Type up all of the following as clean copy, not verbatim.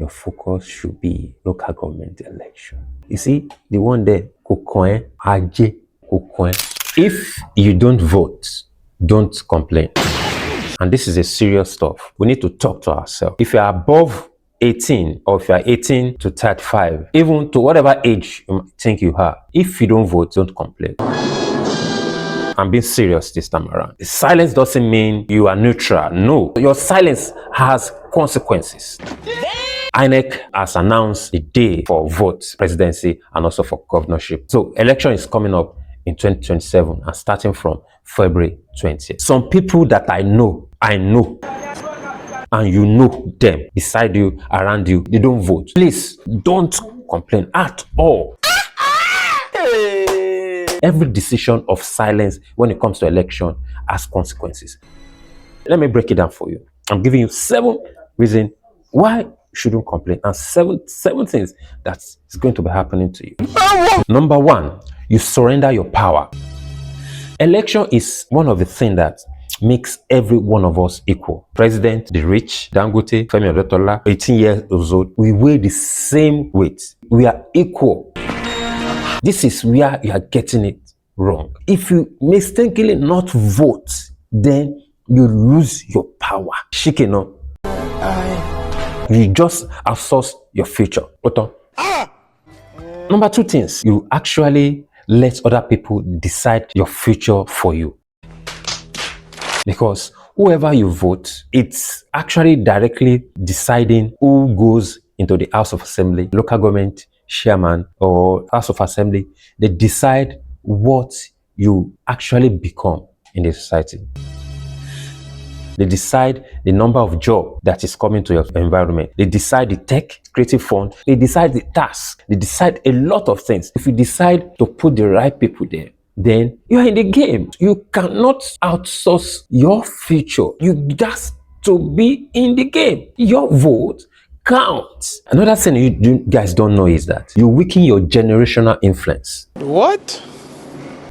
your focus should be local government election. You see, the one there, Kokoen, Aje, Kokoen. If you don't vote, don't complain. And this is a serious stuff. We need to talk to ourselves. If you are above 18 or if you are 18 to 35, even to whatever age you think you are, if you don't vote, don't complain. I'm being serious this time around. Silence doesn't mean you are neutral. No, your silence has consequences. INEC has announced the day for vote, presidency, and also for governorship. So election is coming up in 2027 and starting from February 20th. Some people that I know, and you know them beside you, around you, they don't vote. Please don't complain at all. Every decision of silence when it comes to election has consequences. Let me break it down for you. I'm giving you 7 reasons why you shouldn't complain and seven things that is going to be happening to you. Number 1, you surrender your power. Election is one of the things that makes every one of us equal. President, the rich, Dangote, Femi Odutola, 18 years old, we weigh the same weight. We are equal. This is where you are getting it wrong. If you mistakenly not vote, then you lose your power. Shikeno. You just outsource your future. Number 2 things, you actually let other people decide your future for you. Because whoever you vote, it's actually directly deciding who goes into the House of Assembly, local government chairman or House of Assembly. They decide what you actually become in the society. They decide the number of jobs that is coming to your environment. They decide the tech creative fund. They decide the task. They decide a lot of things. If you decide to put the right people there, then you are in the game. You cannot outsource your future. You just to be in the game. Your vote counts. Another thing you guys don't know is that you weaken your generational influence. What?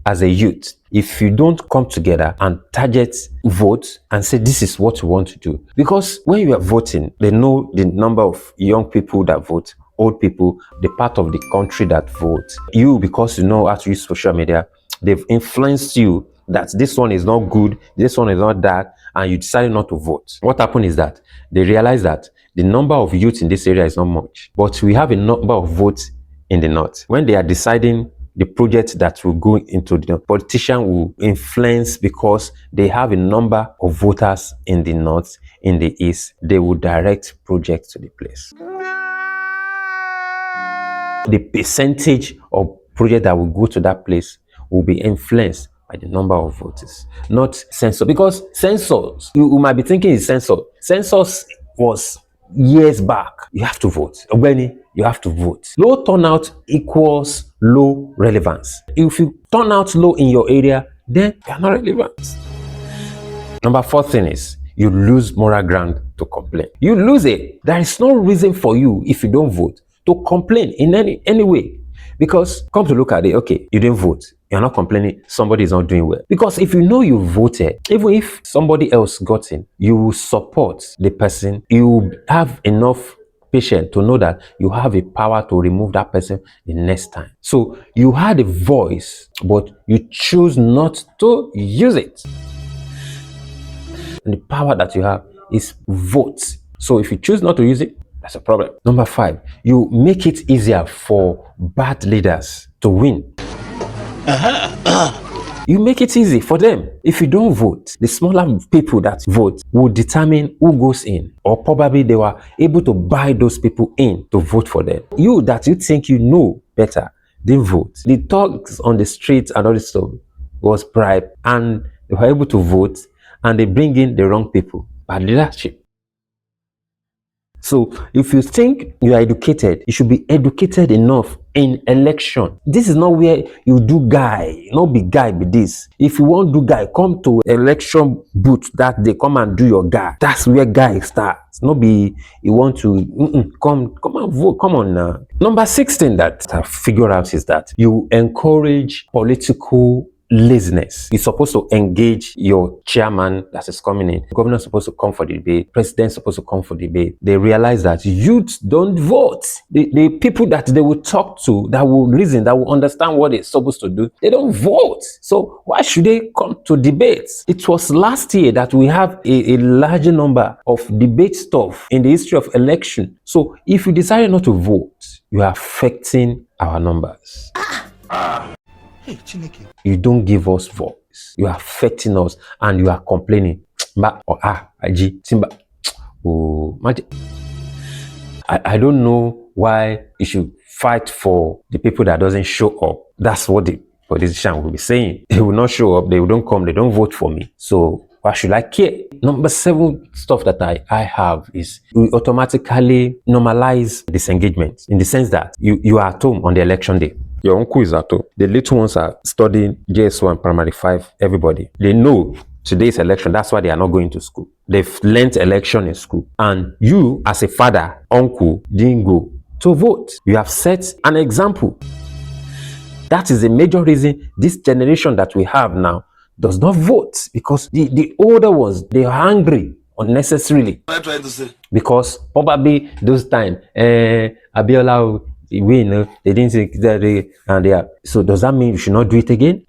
As a youth, if you don't come together and target vote and say this is what you want to do, because when you are voting, they know the number of young people that vote, old people, the part of the country that vote. You, because you know how to use social media, they've influenced you that this one is not good, this one is not that, and you decided not to vote. What happened is that they realize that the number of youth in this area is not much, but we have a number of votes in the north. When they are deciding the project that will go into the politician will influence because they have a number of voters in the north, in the east, they will direct projects to the place. The percentage of project that will go to that place will be influenced by the number of voters, not census. Because census, you might be thinking it's census. Census was years back. You have to vote. When you have to vote. Low turnout equals low relevance. If you turn out low in your area, then you are not relevant. Number 4 thing is you lose moral ground to complain. You lose it. There is no reason for you, if you don't vote, to complain in any way. Because come to look at it, okay, you didn't vote. You're not complaining somebody is not doing well. Because if you know you voted, even if somebody else got in, you will support the person. You have enough patience to know that you have a power to remove that person the next time. So you had a voice, but you choose not to use it. And the power that you have is vote. So if you choose not to use it, that's a problem. Number 5, you make it easier for bad leaders to win. You make it easy for them. If you don't vote, the smaller people that vote will determine who goes in, or probably they were able to buy those people in to vote for them. You that you think you know better, didn't vote. The talks on the streets and all this stuff was bribe, and they were able to vote, and they bring in the wrong people. Bad leadership. So if you think you are educated, you should be educated enough in election. This is not where you do guy, not be guy be this. If you want to do guy, come to election booth that day, come and do your guy. That's where guy starts. Not be you want to come and vote. Come on now. Number 16 that I figure out is that you encourage political laziness. You're supposed to engage your chairman that is coming in. The governor is supposed to come for the debate. President is supposed to come for the debate. They realize that youth don't vote. The people that they will talk to, that will reason, that will understand what they're supposed to do, they don't vote. So why should they come to debates? It was last year that we have a larger number of debate stuff in the history of election. So if you decide not to vote, you are affecting our numbers. Hey, Chineke. You don't give us voice. You are affecting us and you are complaining. I don't know why you should fight for the people that doesn't show up. That's what the politician will be saying. They will not show up, they don't come, they don't vote for me. So why should I care? Number 7 stuff that I have is we automatically normalize disengagement in the sense that you are at home on the election day. Your uncle is at home. The little ones are studying JS1, primary 5, everybody. They know today's election, that's why they are not going to school. They've learnt election in school. And you, as a father, uncle, didn't go to vote. You have set an example. That is a major reason this generation that we have now does not vote, because the older ones, they are angry unnecessarily. What am I trying to say? Because probably those time, Abiola, we know they didn't think that they are. So does that mean you should not do it again?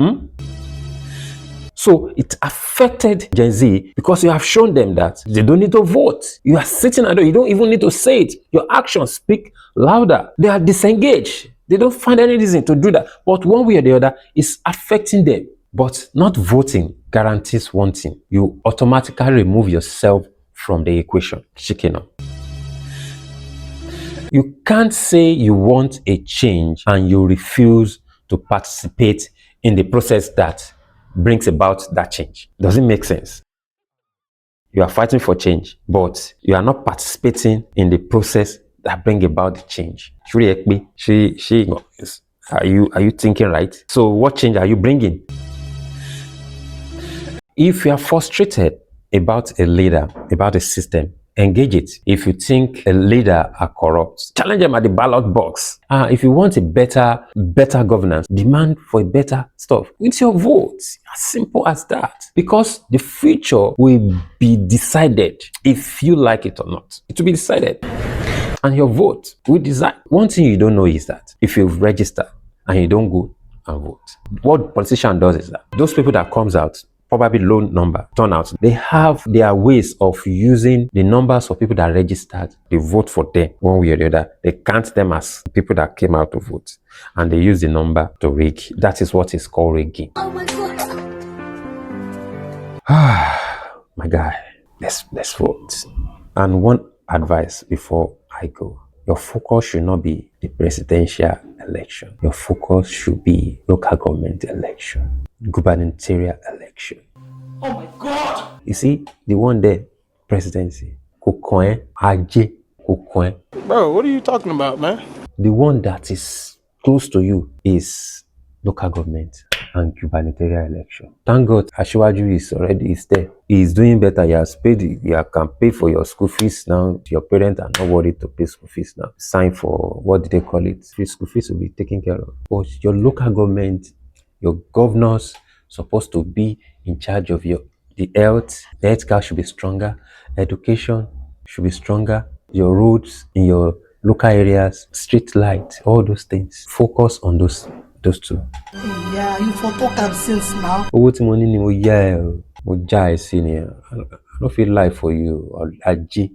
So it affected Gen Z because you have shown them that they don't need to vote. You are sitting at home, you don't even need to say it. Your actions speak louder. They are disengaged. They don't find any reason to do that. But one way or the other, it's affecting them. But not voting guarantees one thing. You automatically remove yourself from the equation. Chicken up. You can't say you want a change and you refuse to participate in the process that brings about that change. Does it make sense? You are fighting for change, but you are not participating in the process that brings about the change. Are you thinking right? So what change are you bringing? If you are frustrated about a leader, about a system, engage it. If you think a leader are corrupt, challenge them at the ballot box. If you want a better governance, demand for a better stuff with your votes. As simple as that. Because the future will be decided if you like it or not. It will be decided. And your vote will decide. One thing you don't know is that if you've registered and you don't go and vote, what politician does is that those people that comes out, probably low number turnout, they have their ways of using the numbers of people that registered, they vote for them one way or the other. They count them as people that came out to vote and they use the number to rig. That is what is called rigging. Oh my God. My guy, let's vote. And one advice before I go. Your focus should not be the presidential election. Your focus should be local government election, gubernatorial election. Oh my God! You see, the one there, presidency, Kukoen, Aje, Kukoen. Bro, what are you talking about, man? The one that is close to you is local government and gubernatorial election. Thank God, Asiwaju is there. He is doing better. He has paid. You can pay for your school fees now. Your parents are not worried to pay school fees now. Sign for, what do they call it? Free school fees will be taken care of. But your local government, your governors supposed to be in charge of the health. The health care should be stronger. Education should be stronger. Your roads in your local areas, street light, all those things. Focus on those two. Yeah, you for talk am since now. Owó tí mo ní ni mo yá ẹ o, mo já ẹ sí ni, I don't feel life for you, Ajé.